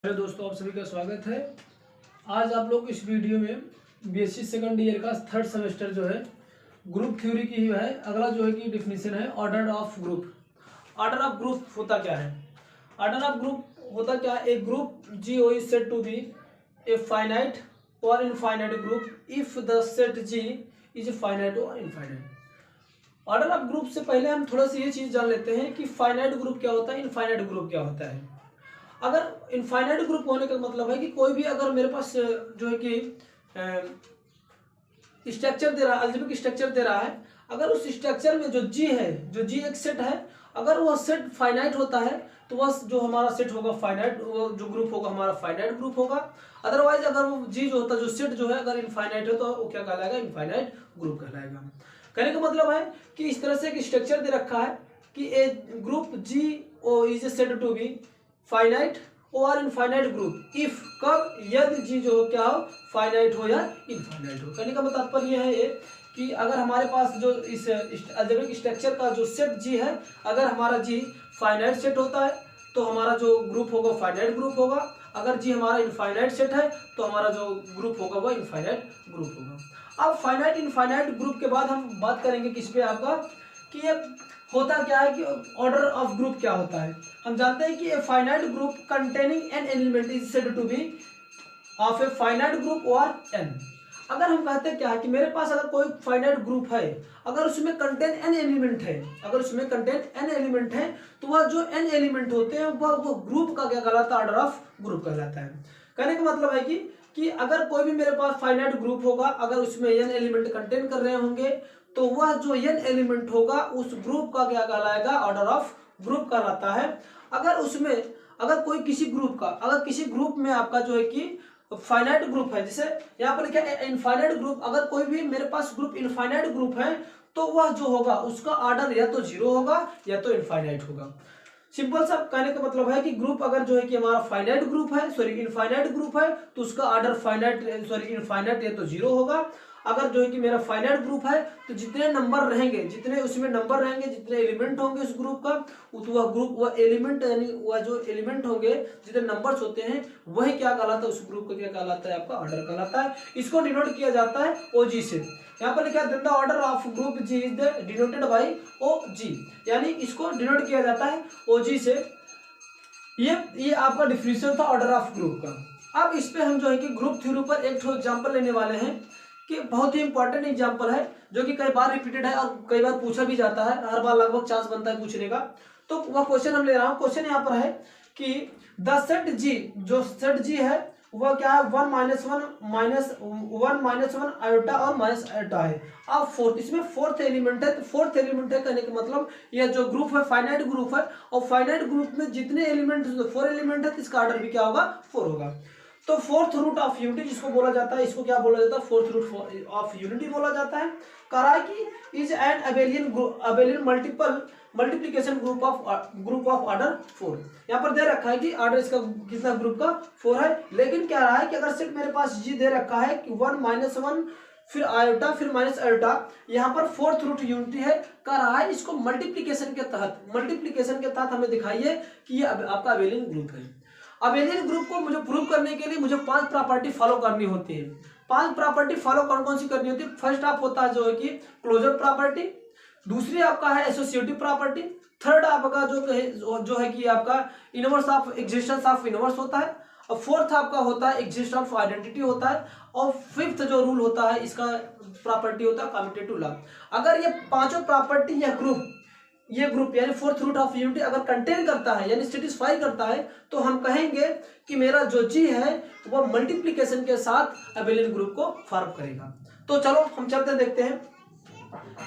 Hello दोस्तों, आप सभी का स्वागत है। आज आप लोग इस वीडियो में बीएससी सेकंड ईयर का थर्ड सेमेस्टर जो है ग्रुप थ्योरी की है। अगला जो है कि डिफिनीशन है order of group. Order of group होता क्या है? ऑर्डर ऑफ ग्रुप होता क्या है? A group G O is said to be a finite और infinite group if the set G is finite और इनफाइनाइट। ऑर्डर ऑफ ग्रुप से पहले हम थोड़ा सा ये चीज जान लेते हैं कि फाइनाइट ग्रुप क्या होता है, इनफाइनाइट ग्रुप क्या होता है। अगर इनफाइनाइट ग्रुप होने का मतलब है कि कोई भी अगर मेरे पास जो है कि स्ट्रक्चर दे रहा है, अलजेब्रिक स्ट्रक्चर दे रहा है, अगर उस स्ट्रक्चर में जो जी है, जो जी एक सेट है, अगर वह सेट फाइनाइट होता है तो वह जो हमारा सेट होगा फाइनाइट, वो जो ग्रुप होगा हमारा फाइनाइट ग्रुप होगा। अदरवाइज अगर वो जी जो होता है, जो सेट जो है अगर इनफाइनाइट है तो वो क्या कहलाएगा? इनफाइनाइट ग्रुप कहलाएगा। कहने का मतलब है कि इस तरह से एक स्ट्रक्चर दे रखा है कि a group G O is said to be finite और इनफाइनाइट ग्रुप इफ कब यदि जी जो क्या हो, फाइनाइट हो या इनफाइनाइट हो। कहने का तात्पर्य है ये कि अगर हमारे पास जो इस अलजेब्रिक स्ट्रक्चर का जो सेट जी है, अगर हमारा जी फाइनाइट सेट होता है तो हमारा जो ग्रुप होगा फाइनाइट ग्रुप होगा। अगर जी हमारा इनफाइनाइट सेट है तो हमारा जो ग्रुप होगा वह इनफाइनाइट ग्रुप होगा। अब फाइनाइट इनफाइनाइट ग्रुप के बाद हम बात करेंगे किस पे आपका, कि ये होता क्या है कि ऑर्डर ऑफ ग्रुप क्या होता है। हम जानते हैं कि a finite group containing n element is said to be of a finite group और एन। अगर हम कहते हैं क्या है कि मेरे पास अगर कोई फाइनाइट ग्रुप है, अगर उसमें कंटेन एन एलिमेंट है, अगर उसमें कंटेन एन एलिमेंट है तो वह जो एन एलिमेंट होते हैं वह ग्रुप का क्या कहलाता है? ऑर्डर ऑफ ग्रुप कहलाता है। कहने का मतलब है कि अगर कोई भी मेरे पास फाइनाइट ग्रुप होगा, अगर उसमें एन एलिमेंट कंटेन कर रहे होंगे तो वह जो एन एलिमेंट होगा उस ग्रुप का क्या कहलाएगा? ऑर्डर ऑफ ग्रुप कहलाता है। अगर उसमें अगर कोई किसी ग्रुप का, अगर किसी ग्रुप में आपका जो है कि फाइनाइट ग्रुप है, जैसे यहाँ पर क्या है इनफाइनाइट ग्रुप, अगर कोई भी मेरे पास ग्रुप इनफाइनाइट ग्रुप है तो वह जो होगा उसका ऑर्डर या तो जीरो होगा या तो इनफाइनाइट होगा। सिंपल सा कहने का मतलब है कि ग्रुप अगर जो है कि हमारा फाइनाइट ग्रुप है, सॉरी इनफाइनाइट ग्रुप है, तो उसका ऑर्डर फाइनाइट सॉरी इनफाइनाइट या तो जीरो होगा। अगर जो है कि मेरा फाइनाइट ग्रुप है तो जितने नंबर रहेंगे, जितने उसमें नंबर रहेंगे, जितने एलिमेंट होंगे उस ग्रुप का, तो वह ग्रुप वह एलिमेंट यानी वह जो एलिमेंट होंगे, जितने नंबर्स होते हैं वही क्या कहलाता है? उस ग्रुप का क्या कहलाता है? आपका ऑर्डर कहलाता है। इसको डिनोट किया जाता है ओजी से। यहाँ पर लिखा है the order of group G is denoted by O G, यानी इसको डिनोट किया जाता है ओजी से। ये आपका डिफिनीशन था ऑर्डर ऑफ ग्रुप का। अब इस पे हम जो है कि ग्रुप थ्योरी पर एक एग्जांपल लेने वाले हैं कि बहुत ही इंपॉर्टेंट एग्जांपल है जो कि कई बार रिपीटेड है और कई बार पूछा भी जाता है, हर बार लगभग चांस बनता है पूछने का। तो वह क्वेश्चन हम ले रहा हूँ। क्वेश्चन यहाँ पर है कि द सेट जी, जो सेट जी है वह क्या है? 1 माइनस वन आयोटा और माइनस आयोटा है। अब फोर्थ, इसमें फोर्थ एलिमेंट है, तो फोर्थ एलिमेंट है कहने का मतलब यह जो ग्रुप है फाइनाइट ग्रुप है, और फाइनाइट ग्रुप में जितने एलिमेंट 4 एलिमेंट है तो इसका ऑर्डर भी क्या होगा? 4 होगा। तो फोर्थ रूट ऑफ यूनिटी जिसको बोला जाता है, इसको क्या बोला जाता है? फोर्थ रूट ऑफ यूनिटी बोला जाता है। कह रहा है कि is an abelian multiplication group of order 4। यहाँ पर दे रखा है कि ऑर्डर इसका कितना ग्रुप का? 4 है। लेकिन क्या रहा है कि अगर सेट मेरे पास जी दे रखा है कि 1 माइनस 1 फिर आयोटा फिर माइनस आयोटा, यहाँ पर फोर्थ रूट यूनिटी है। कह रहा है इसको मल्टीप्लिकेशन के तहत हमें दिखाइए कि ये आपका अबेलियन ग्रुप है। अबेलियन ग्रुप को मुझे प्रूव करने के लिए मुझे 5 प्रॉपर्टी फॉलो करनी होती है। 5 प्रॉपर्टी फॉलो कौन कौन सी करनी होती है? फर्स्ट आप होता है जो है कि क्लोजर प्रॉपर्टी, दूसरी आपका है एसोसिएटिव प्रॉपर्टी, थर्ड आपका जो है कि आपका inverse of existence of inverse होता है, और फोर्थ आपका होता है एग्जिस्ट ऑफ आइडेंटिटी होता है, और फिफ्थ जो रूल होता है इसका प्रॉपर्टी होता है कम्यूटेटिव लॉ। अगर ये पांचों प्रॉपर्टी या ये ग्रुप यानी फोर्थ रूट ऑफ यूनिटी अगर कंटेन करता है यानी सेटिस्फाई करता है तो हम कहेंगे कि मेरा जो जी है वह मल्टीप्लिकेशन के साथ अबेलियन ग्रुप को फॉर्म करेगा। तो चलो हम चलते देखते हैं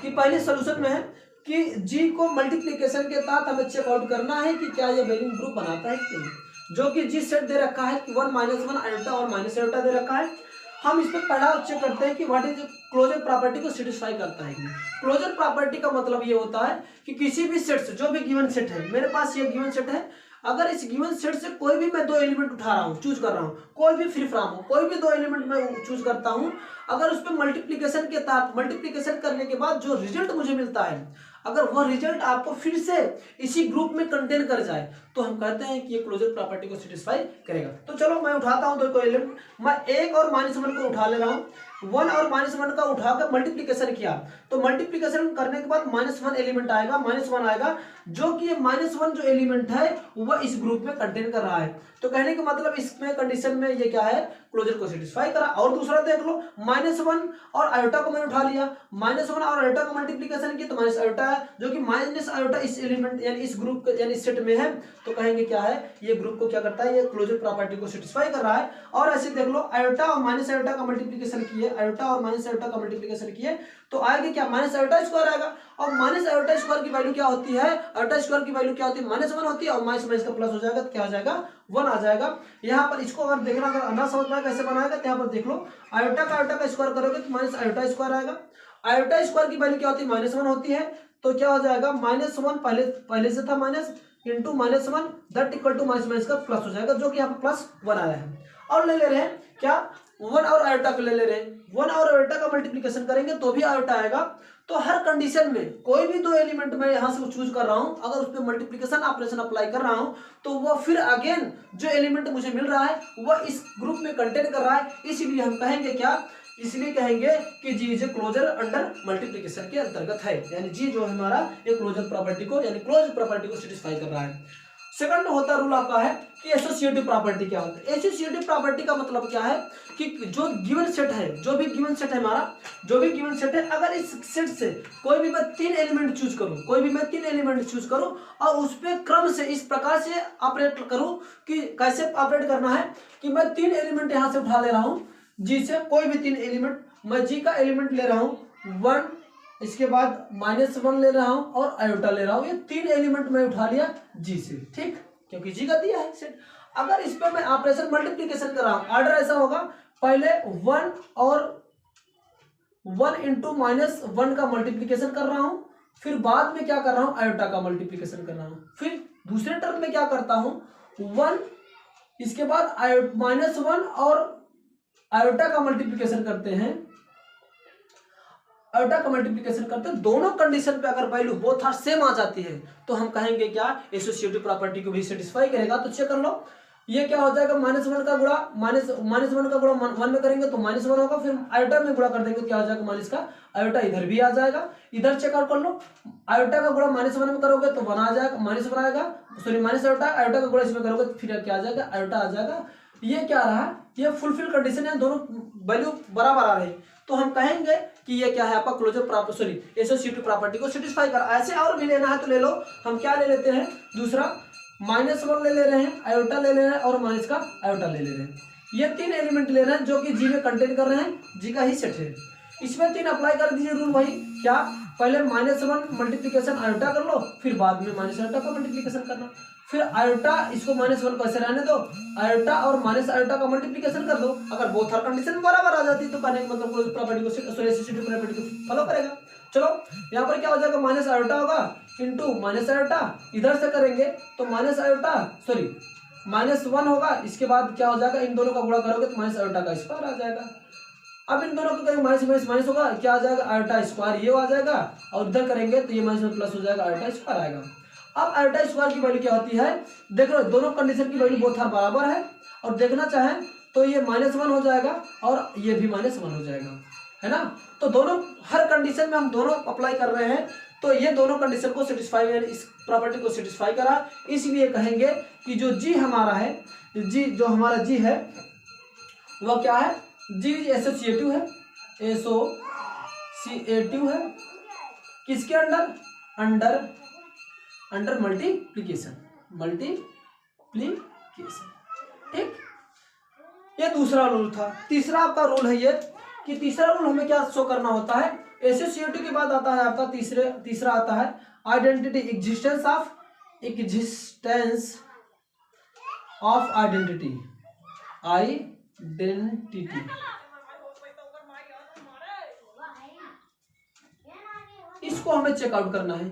कि पहले सोल्यूशन में है कि जी को मल्टीप्लिकेशन के साथ हमें चेकआउट करना है कि क्या ये अबेलियन ग्रुप बनाता है कि नहीं। जो कि जी सेट दे रखा है कि 1 माइनस 1 आयोटा और माइनस आयोटा दे रखा है। हम इस पर पहला चेक करते हैं कि व्हाट इज क्लोजर प्रॉपर्टी को सेटिस्फाई करता है कि नहीं। क्लोजर प्रॉपर्टी का मतलब ये होता है कि किसी भी सेट से, जो भी गिवन सेट है, मेरे पास ये गिवन सेट है, अगर इस गिवन सेट से कोई भी मैं 2 एलिमेंट उठा रहा हूँ, चूज कर रहा हूँ, कोई भी फ्री फ्रॉम हो, कोई भी 2 एलिमेंट मैं चूज करता हूँ, अगर उस पर मल्टीप्लिकेशन के साथ मल्टीप्लिकेशन करने के बाद जो रिजल्ट मुझे मिलता है, अगर वह रिजल्ट आपको फिर से इसी ग्रुप में कंटेन कर जाए तो हम कहते हैं कि ये क्लोजर प्रॉपर्टी को सेटिस्फाई करेगा। तो चलो मैं उठाता हूं दो एलिमेंट, मैं 1 और -1 को उठा ले रहा हूं। 1 और -1 का उठाकर मल्टीप्लीकेशन किया, तो मल्टीप्लीकेशन करने के बाद -1 एलिमेंट आएगा, -1 आएगा, जो कि ये -1 जो एलिमेंट है वह इस ग्रुप में कंटेन कर रहा है। तो कहने का मतलब इसमें कंडीशन में ये क्या है, क्लोजर को सेटिस्फाई करा। और दूसरा देख लो, -1 और आयोटा को मैंने उठा लिया, -1 और आयोटा का मल्टीप्लीकेशन किया तो माइनस आयोटा है, जो कि माइनस आयोटा इस एलिमेंट यानी इस ग्रुप यानी इस सेट में है, तो कहेंगे क्या है, ये ग्रुप को क्या करता है, ये क्लोजर प्रॉपर्टी को सेटिस्फाई कर रहा है। और ऐसे देख लो, आयोटा और माइनस आयोटा का मल्टीप्लीकेशन किए, आयोटा और माइनस आयोटा का मल्टीप्लीकेशन किए तो आएगा क्या, माइनस आयोटा स्क्वायर आएगा। और माइनस आयोटा स्क्वायर की वैल्यू क्या होती है, आयोटा स्क्वायर की वैल्यू क्या होती है, -1 होती है, और माइनस माइनस का प्लस हो जाएगा तो क्या हो जाएगा, 1 आ जाएगा। यहाँ पर इसको अगर देखना, अगर ना समझ में कैसे बनाएगा तो यहाँ पर देख लो, आयोटा का स्क्वायर करोगे तो माइनस आयोटा स्क्वायर आएगा। आयोटा स्क्वायर की वैल्यू क्या होती है, -1 होती है, तो क्या हो जाएगा, -1 पहले से था minus into -1 that equal to minus minus का प्लस हो जाएगा, जो कि यहाँ पर +1 आया है। और ले रहे हैं क्या, 1 और आयोटा को ले रहे हैं, 1 और आयोटा का मल्टीप्लीकेशन करेंगे तो भी आयोटा आएगा। तो हर कंडीशन में कोई भी दो एलिमेंट मैं यहां से चूज कर रहा हूं, अगर उस पर मल्टीप्लीकेशन ऑपरेशन अप्लाई कर रहा हूं तो वह फिर अगेन जो एलिमेंट मुझे मिल रहा है वह इस ग्रुप में कंटेन कर रहा है। इसीलिए हम कहेंगे क्या, इसलिए कहेंगे कि G is a closure under multiplication के अंतर्गत है, यानी जी जो हमारा ये क्लोजर प्रॉपर्टी को यानी क्लोज प्रॉपर्टी को सेटिस्फाई कर रहा है। सेकंड होता रूल आपका है कि एसोसिएटिव प्रॉपर्टी क्या होता है। एसोसिएटिव प्रॉपर्टी का मतलब क्या है कि जो गिवन सेट है, जो भी गिवन सेट है हमारा, जो भी गिवन सेट है, अगर इस सेट से कोई भी मैं 3 एलिमेंट चूज करूं, कोई भी मैं 3 एलिमेंट चूज करूं और उस पे क्रम से इस प्रकार से ऑपरेट करूं कि कैसे ऑपरेट करना है कि मैं 3 एलिमेंट यहां से उठा ले रहा हूं, जी से कोई भी 3 एलिमेंट, मैं जी का एलिमेंट ले रहा हूं 1, इसके बाद -1 ले रहा हूं और आयोटा ले रहा हूं, ये 3 एलिमेंट मैं उठा लिया जी से, ठीक, क्योंकि जी का दिया है सेट। अगर इस पे मैं ऑपरेशन मल्टीप्लीकेशन कर रहा हूं, ऑर्डर ऐसा होगा, पहले 1 और 1 इंटू -1 का मल्टीप्लीकेशन कर रहा हूं, फिर बाद में क्या कर रहा हूं, आयोटा का मल्टीप्लीकेशन कर रहा हूं, फिर दूसरे टर्म में क्या करता हूं 1, इसके बाद -1 और आयोटा का मल्टीप्लीकेशन करते हैं, आयोटा का मल्टीप्लीकेशन करते हैं, दोनों कंडीशन पे अगर वैल्यू बोथ आर सेम आ जाती है तो हम कहेंगे क्या, एसोसिएटिव प्रॉपर्टी को भी सेटिस्फाई करेगा। तो चेक कर लो, ये क्या हो जाएगा, -1 का गुणा -1 का गुणा 1 में करेंगे तो -1 होगा, फिर आयोटा में गुणा कर देंगे तो क्या हो जाएगा, माइनस का आयोटा इधर भी आ जाएगा, इधर चेकआउट कर लो, आयोटा का गुणा -1 में करोगे तो 1 आ जाएगा, -1 आएगा, सॉरी माइनस आयोटा, आयोटा का गुणा इसमें करोगे तो फिर क्या आ जाएगा, आयोटा आ जाएगा। ये क्या रहा, ये फुलफिल कंडीशन है, दोनों वैल्यू बराबर आ रही है, तो हम कहेंगे कि ये क्या है आपका closure property, sorry associative property को सेटिस्फाई कर। ऐसे और भी लेना है तो ले लो, हम क्या ले लेते हैं, दूसरा -1 ले रहे हैं, आयोटा ले रहे हैं और माइनस का आयोटा ले रहे हैं, ये 3 एलिमेंट ले रहे हैं जो कि जी में कंटेन कर रहे हैं, जी का ही सेट है, इसमें 3 अप्लाई कर दीजिए रूल वही क्या, पहले -1 मल्टीप्लीकेशन आयोटा कर लो, फिर बाद में माइनस आयोटा का मल्टीप्लीकेशन करना, फिर आयोटा इसको -1 को ऐसे रहने दो, आयोटा और माइनस आयोटा का मल्टीप्लीकेशन कर दो, अगर बोथ आर कंडीशन बराबर आ जाती तो कहने का मतलब क्लोज प्रॉपर्टी को एसोसिएटिव प्रॉपर्टी को फॉलो करेगा। चलो यहाँ पर क्या हो जाएगा, माइनस आयोटा होगा इंटू माइनस आयोटा, इधर से करेंगे तो माइनस आयोटा सॉरी -1 होगा, इसके बाद क्या हो जाएगा, इन दोनों का गुणा करोगे तो माइनस आयोटा का स्क्वायर आ जाएगा। अब इन दोनों को करेंगे माइनस माइनस माइनस होगा, क्या आ जाएगा, आयोटा स्क्वायर ये आ जाएगा, और इधर करेंगे तो ये माइनस में प्लस हो जाएगा, आयोटा स्क्वायर आएगा। अब आयोटा स्क्वायर की वैल्यू क्या होती है, देख लो दोनों कंडीशन की वैल्यू बोथ आर बराबर है, और देखना चाहें तो ये -1 हो जाएगा और ये भी -1 हो जाएगा, है ना। तो दोनों हर कंडीशन में हम दोनों अप्लाई कर रहे हैं, तो ये दोनों कंडीशन को सेटिस्फाई, इस प्रॉपर्टी को सेटिस्फाई करा, इसलिए कहेंगे कि जो जी हमारा है, जी जो हमारा जी है वह क्या है, जी एसोसिएटिव है, एसोसिएटिव है, किसके अंडर, अंडर मल्टीप्लीकेशन, ठीक। ये दूसरा रूल था। तीसरा आपका रूल है ये कि तीसरा रूल हमें क्या शो करना होता है, एसोसिएटिव के बाद आता है आपका तीसरा आता है आइडेंटिटी, एग्जिस्टेंस ऑफ आइडेंटिटी, इसको हमें चेकआउट करना है।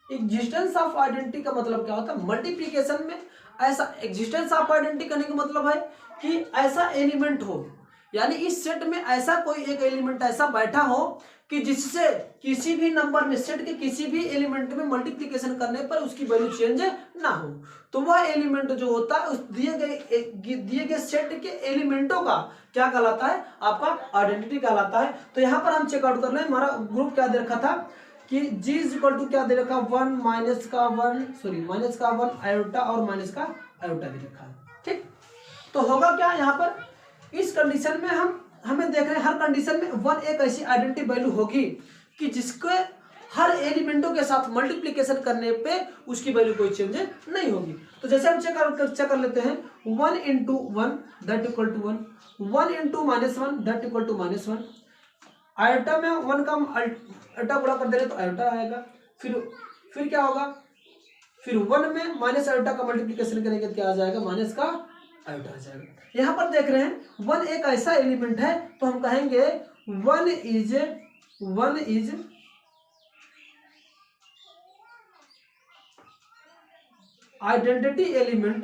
एग्जिस्टेंस ऑफ आइडेंटिटी का मतलब क्या होता है, मल्टीप्लीकेशन में ऐसा एग्जिस्टेंस ऑफ आइडेंटिटी करने का मतलब है कि ऐसा एलिमेंट हो यानी इस सेट में ऐसा कोई एक एलिमेंट ऐसा बैठा हो कि जिससे किसी भी नंबर में, सेट के किसी भी एलिमेंट में मल्टीप्लिकेशन करने पर उसकी वैल्यू चेंज ना हो, तो वह एलिमेंट जो होता है उस दिए गए सेट के एलिमेंटों का क्या कहलाता है, आपका आइडेंटिटी कहलाता है। तो यहाँ पर हम चेकआउट कर लें, हमारा ग्रुप क्या दे रखा था कि G इज इक्वल टू क्या दे रखा, 1 माइनस का 1 आयोटा और माइनस का आयोटा दे रखा है। ठीक, तो होगा क्या यहाँ पर, इस कंडीशन में हमें देख रहे हैं हर कंडीशन में 1 एक ऐसी आइडेंटिटी वैल्यू होगी कि जिसके हर एलिमेंटों के साथ मल्टीप्लिकेशन करने पे उसकी वैल्यू कोई चेंज नहीं होगी। तो जैसे हम चेक कर लेते हैं, 1 into 1 that equal to 1, 1 into -1 that equal to -1। Iota में 1 का आयोटा गुणा कर दे रहे तो आयोटा आएगा, फिर क्या होगा, फिर 1 में माइनस आयोटा का मल्टीप्लिकेशन करेंगे तो क्या आ जाएगा, माइनस का आयोटा आ जाएगा। यहाँ पर देख रहे हैं 1 एक ऐसा एलिमेंट है, तो हम कहेंगे 1 is identity element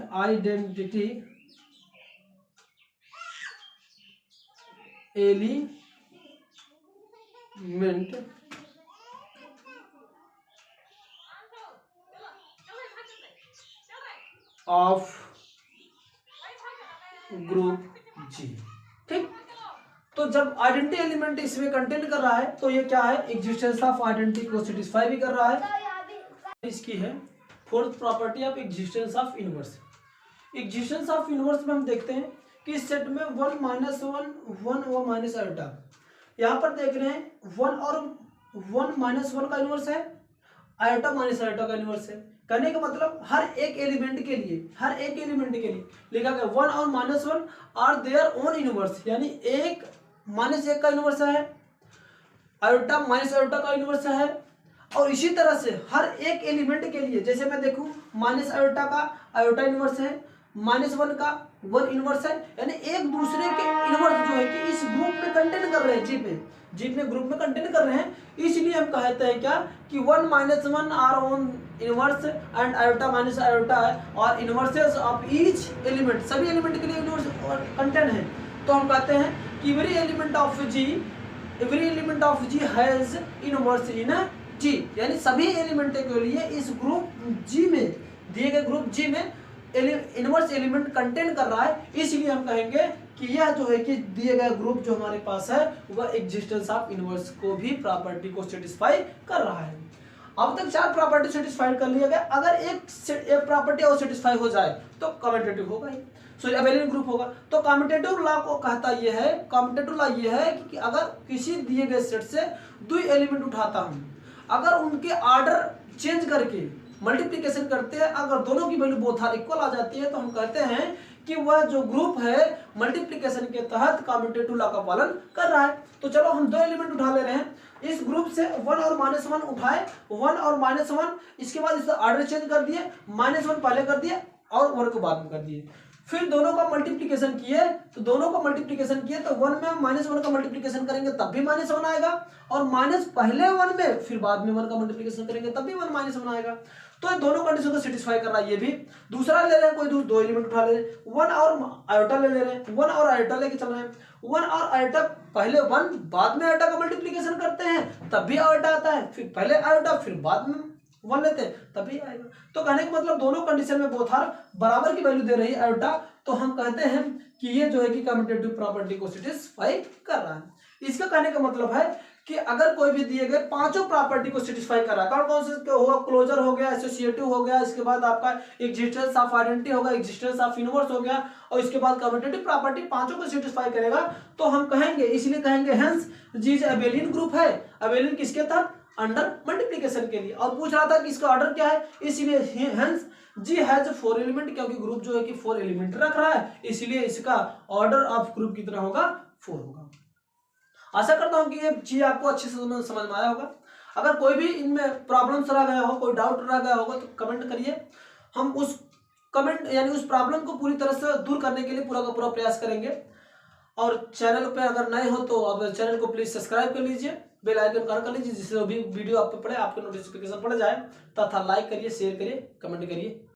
of group G. ठीक, तो जब आइडेंटिटी एलिमेंट इसमें कंटेंट कर रहा है तो ये क्या है, एग्जिस्टेंस ऑफ आइडेंटिटी को सेटिस्फाई भी कर रहा है। इसकी है fourth property of existence of inverse. Existence of inverse में हम देखते हैं कि इस सेट में 1 -1 व माइनस आयोटा, यहाँ पर देख रहे हैं 1 और 1 -1 का इनवर्स है, आयोटा माइनस आयोटा का इनवर्स है। कहने का मतलब हर एक एलिमेंट के लिए लिखा गया 1 और -1 आर देयर ओन इनवर्स, यानी 1 -1 का इनवर्स है, आयोटा माइनस आयोटा का इनवर्स है। और इसी तरह से हर एक एलिमेंट के लिए, जैसे मैं देखूं माइनस आयोटा का आयोटा इनवर्स है, -1 का 1 इनवर्स है, यानी एक दूसरे के इनवर्स जो है कि इस ग्रुप में कंटेंट कर रहे हैं, जीप में ग्रुप में कंटेंट कर रहे हैं। इसलिए हम कहते हैं क्या कि 1 -1 our own inverse and iota minus iota है, और इनवर्सेस ऑफ ईच एलिमेंट, सभी एलिमेंट के लिए इनवर्स और कंटेंट है। तो हम कहते हैं कि every element of G has inverse in G, यानी सभी एलिमेंट के लिए इस ग्रुप जी में, दिए गए ग्रुप जी में इनवर्स एलिमेंट कंटेंट कर रहा है। इसलिए हम कहेंगे कि यह जो है कि दिए गए ग्रुप जो हमारे पास है वह एग्जिस्टेंस ऑफ इनवर्स को भी प्रॉपर्टी को सेटिस्फाई कर रहा है। अब तक 4 प्रॉपर्टी सेटिस्फाइड कर लिया गया। अगर एक प्रॉपर्टी और सेटिस्फाई हो जाए तो कम्यूटेटिव होगा ही, सॉरी अबेलियन ग्रुप होगा। तो कम्यूटेटिव लॉ को कहता यह है, कम्यूटेटिव लॉ यह है कि अगर किसी दिए गए सेट से 2 एलिमेंट उठाता हूं, अगर उनके ऑर्डर चेंज करके मल्टीप्लिकेशन करते हैं, अगर दोनों की वैल्यू बोथ आर इक्वल आ जाती है तो हम कहते हैं कि वह जो ग्रुप है मल्टीप्लिकेशन के तहत कम्यूटेटिव लॉ का पालन कर रहा है। तो चलो हम 2 एलिमेंट उठा ले रहे हैं, इस ग्रुप से 1 और -1 उठाए, 1 और -1, इसके बाद इसका ऑर्डर चेंज कर दिए, -1 पहले कर दिए और 1 को बाद में कर दिए, फिर दोनों का मल्टीप्लिकेशन किए, तो दोनों का मल्टीप्लिकेशन किए तो 1 में -1 का मल्टीप्लिकेशन करेंगे तब भी -1 आएगा, और माइनस पहले 1 में फिर बाद में 1 का मल्टीप्लिकेशन करेंगे तब भी 1 -1 आएगा। तो दोनों कंडीशन को सेटिस्फाई कर रहा है ये भी। दूसरा ले रहे हैं, कोई 2 एलिमेंट उठा ले रहे हैं, 1 और आयोटा ले रहे हैं, 1 और आयोटा लेके चल रहे हैं, 1 और आयोटा पहले 1 बाद में आयोटा का मल्टीप्लिकेशन करते हैं तब भी आयोटा आता है, फिर पहले आयोटा फिर बाद में 1 लेते हैं तभी आएगा। तो कहने का मतलब दोनों कंडीशन में बोथ आर बराबर की वैल्यू दे रही है आयोटा, तो हम कहते हैं कि ये जो है कि कम्यूटेटिव प्रॉपर्टी को सेटिस्फाई कर रहा है। इसका कहने का मतलब है कि अगर कोई भी दिए गए 5 प्रॉपर्टी को सेटिस्फाई कर रहा है, कौन कौन से होगा, क्लोजर हो गया, एसोसिएटिव हो गया, इसके बाद आपका एग्जिस्टेंस ऑफ आइडेंटिटी होगा, एग्जिस्टेंस ऑफ इनवर्स हो गया, और इसके बाद कम्यूटेटिव प्रॉपर्टी 5 को सेटिस्फाई करेगा, तो हम कहेंगे, इसलिए कहेंगे हेंस जी अबेलियन ग्रुप है। अबेलियन किसके तहत, अंडर मल्टीप्लिकेशन के लिए। और पूछ रहा था कि इसका ऑर्डर क्या है, इसलिए हेंस जी हैज 4 एलिमेंट, क्योंकि ग्रुप जो है कि 4 एलिमेंट रख रहा है, इसलिए इसका ऑर्डर ऑफ ग्रुप कितना होगा, 4 होगा। आशा करता हूं कि ये चीज आपको अच्छे से समझ में आया होगा। अगर कोई भी इनमें प्रॉब्लम्स रह गया हो, कोई डाउट रह गया होगा तो कमेंट करिए, हम उस कमेंट यानी उस प्रॉब्लम को पूरी तरह से दूर करने के लिए पूरा का पूरा प्रयास करेंगे। और चैनल पे अगर नए हो तो अब चैनल को प्लीज सब्सक्राइब कर लीजिए, बेल आइकन ऑन कर लीजिए, जिससे भी वीडियो आप पे पड़े आपको नोटिफिकेशन पड़ जाए, तथा लाइक करिए, शेयर करिए, कमेंट करिए।